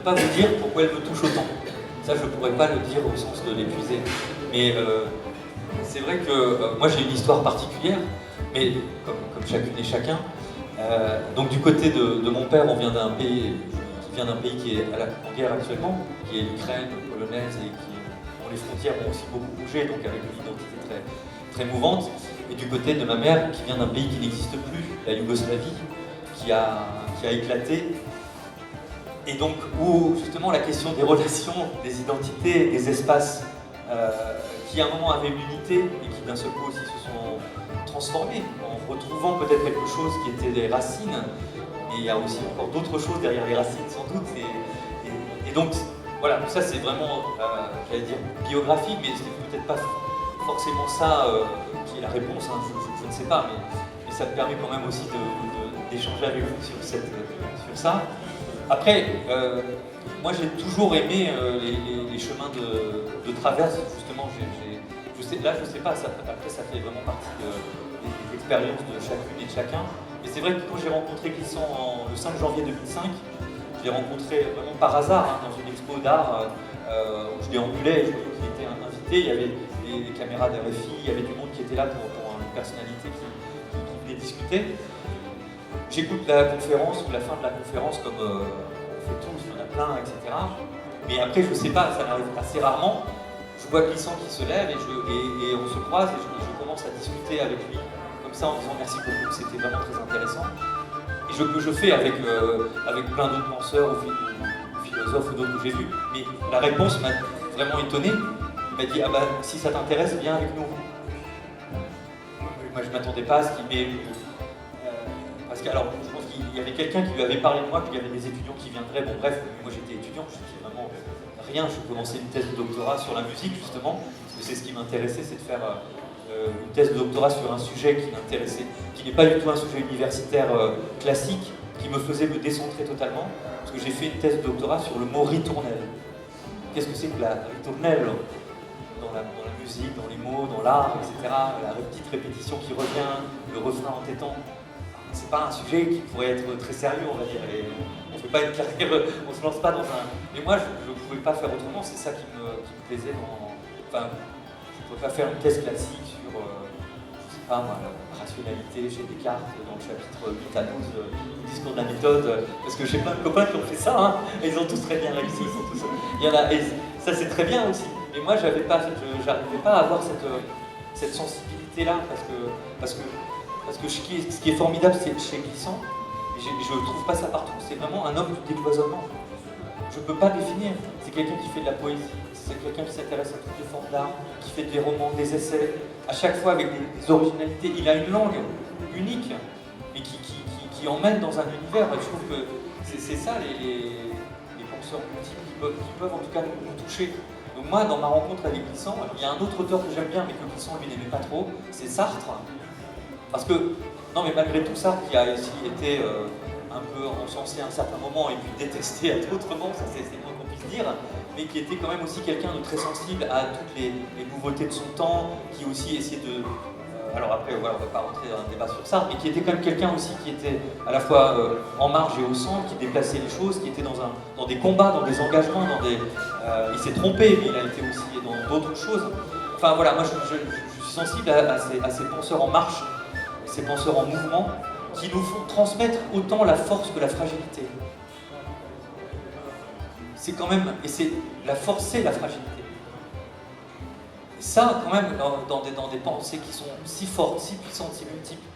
pas vous dire pourquoi elle me touche autant. Ça, je ne pourrais pas le dire au sens de l'épuiser. Mais c'est vrai que moi, j'ai une histoire particulière, mais comme chacune et chacun. Donc du côté de mon père, on vient d'un pays qui est en guerre actuellement, qui est l'Ukraine polonaise et dont les frontières ont aussi beaucoup bougé, donc avec une identité très, très mouvante. Et du côté de ma mère, qui vient d'un pays qui n'existe plus, la Yougoslavie, qui a éclaté. Et donc où justement la question des relations, des identités, des espaces, qui à un moment avaient l'unité et qui d'un seul coup aussi se sont transformés, en retrouvant peut-être quelque chose qui était des racines, mais il y a aussi encore d'autres choses derrière les racines sans doute. Et donc voilà, tout ça c'est vraiment, j'allais dire, biographique, mais c'est peut-être pas forcément ça qui est la réponse, hein, je ne sais pas, mais ça me permet quand même aussi d'échanger avec vous sur ça. Après, moi j'ai toujours aimé les chemins de traverse, justement, je sais pas, après ça fait vraiment partie des expériences de chacune et de chacun. Mais c'est vrai que quand j'ai rencontré Clisson le 5 janvier 2005, je l'ai rencontré vraiment par hasard dans une expo d'art où je déambulais et je voyais qu'il était invité. Il y avait des caméras d'RFI, il y avait du monde qui était là pour une personnalité qui venait discuter. J'écoute la conférence ou la fin de la conférence comme on fait tous, il y en a plein, etc. Mais après, je sais pas, ça m'arrive assez rarement. Je vois Clisson qui se lève et on se croise et je commence à discuter avec lui comme ça en disant merci beaucoup, c'était vraiment très intéressant. Et je fais avec plein d'autres penseurs ou philosophes ou d'autres que j'ai vus. Mais la réponse m'a vraiment étonné. Il m'a dit ah bah si ça t'intéresse, viens avec nous. Moi je m'attendais pas à ce qu'il m'ait. Parce que alors je pense qu'il y avait quelqu'un qui lui avait parlé de moi, qu'il y avait des étudiants qui viendraient. Bon bref, moi j'étais étudiant, je n'étais vraiment rien. Je commençais une thèse de doctorat sur la musique justement, parce que c'est ce qui m'intéressait, c'est de faire une thèse de doctorat sur un sujet qui m'intéressait, qui n'est pas du tout un sujet universitaire classique, qui me faisait me décentrer totalement, parce que j'ai fait une thèse de doctorat sur le mot ritournelle. Qu'est-ce que c'est que la ritournelle dans la musique, dans les mots, dans l'art, etc. La petite répétition qui revient, le refrain entêtant. C'est pas un sujet qui pourrait être très sérieux, on va dire. Et on ne fait pas une carrière, on se lance pas dans un. Mais moi, je ne pouvais pas faire autrement. C'est ça qui me plaisait dans. Enfin, je ne pouvais pas faire une thèse classique sur, je sais pas moi, la rationalité chez Descartes dans le chapitre 8 à 12 du discours de la méthode. Parce que j'ai plein de copains qui ont fait ça, hein, et ils ont tous très bien réussi. Il y en a, et ça c'est très bien aussi. Mais moi, j'arrivais pas à avoir cette sensibilité-là parce que ce qui est formidable chez Clisson, et je ne trouve pas ça partout, c'est vraiment un homme du décloisonnement. Je ne peux pas définir. C'est quelqu'un qui fait de la poésie, c'est quelqu'un qui s'intéresse à toutes les formes d'art, qui fait des romans, des essais, à chaque fois avec des originalités. Il a une langue unique, mais qui emmène dans un univers. Et je trouve que c'est ça les penseurs multiples qui peuvent en tout cas nous toucher. Donc moi, dans ma rencontre avec Clisson, il y a un autre auteur que j'aime bien, mais que Clisson lui n'aimait pas trop, c'est Sartre. Parce que, non mais malgré tout ça, qui a aussi été un peu encensé à un certain moment et puis détesté à d'autres moments, ça c'est le moins qu'on puisse dire, mais qui était quand même aussi quelqu'un de très sensible à toutes les nouveautés de son temps, qui aussi essayait de... alors après, voilà, on ne va pas rentrer dans un débat sur ça, mais qui était quand même quelqu'un aussi qui était à la fois en marge et au centre, qui déplaçait les choses, qui était dans des combats, dans des engagements, il s'est trompé, mais il a été aussi dans d'autres choses. Enfin voilà, moi je suis sensible à ces penseurs en marche, ces penseurs en mouvement, qui nous font transmettre autant la force que la fragilité. C'est quand même, et c'est la force, c'est la fragilité. Et ça, quand même, dans des pensées qui sont si fortes, si puissantes, si multiples,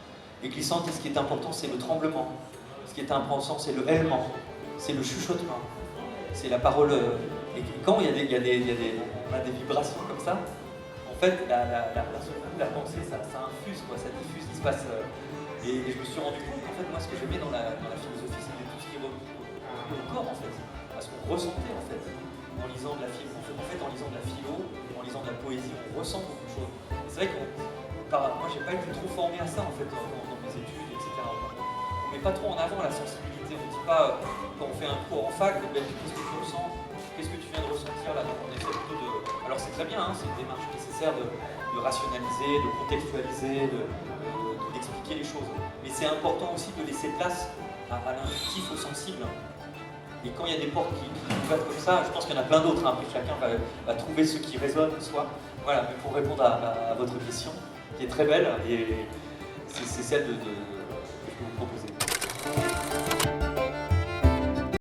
et glissantes, et ce qui est important, c'est le tremblement. Ce qui est important, c'est le hélement, c'est le chuchotement, c'est la parole. Et quand on a des vibrations comme ça, en fait, la pensée, ça infuse, quoi, ça diffuse, il se passe. Et je me suis rendu compte qu'en fait, moi, ce que j'aimais dans la philosophie, c'était tout ce qui est au corps, en fait. Parce qu'on ressentait, en fait, en lisant de la philo. En fait, en lisant de la philo, en lisant de la poésie, on ressent beaucoup de choses. C'est vrai que moi, j'ai pas été trop formé à ça, en fait, dans mes études, etc. On met pas trop en avant la sensibilité. On dit pas, quand on fait un cours en fac, qu'est-ce que tu ressens, qu'est-ce que tu viens de ressentir là. Donc, on essaie plutôt de. Alors, c'est très bien, hein, c'est une démarche nécessaire de rationaliser, de contextualiser, d'expliquer les choses. Mais c'est important aussi de laisser place à l'intuitif, au sensible. Et quand il y a des portes qui ouvrent comme ça, je pense qu'il y en a plein d'autres. Après, chacun va trouver ce qui résonne en soi. Voilà, mais pour répondre à votre question, qui est très belle, et c'est celle que je peux vous proposer.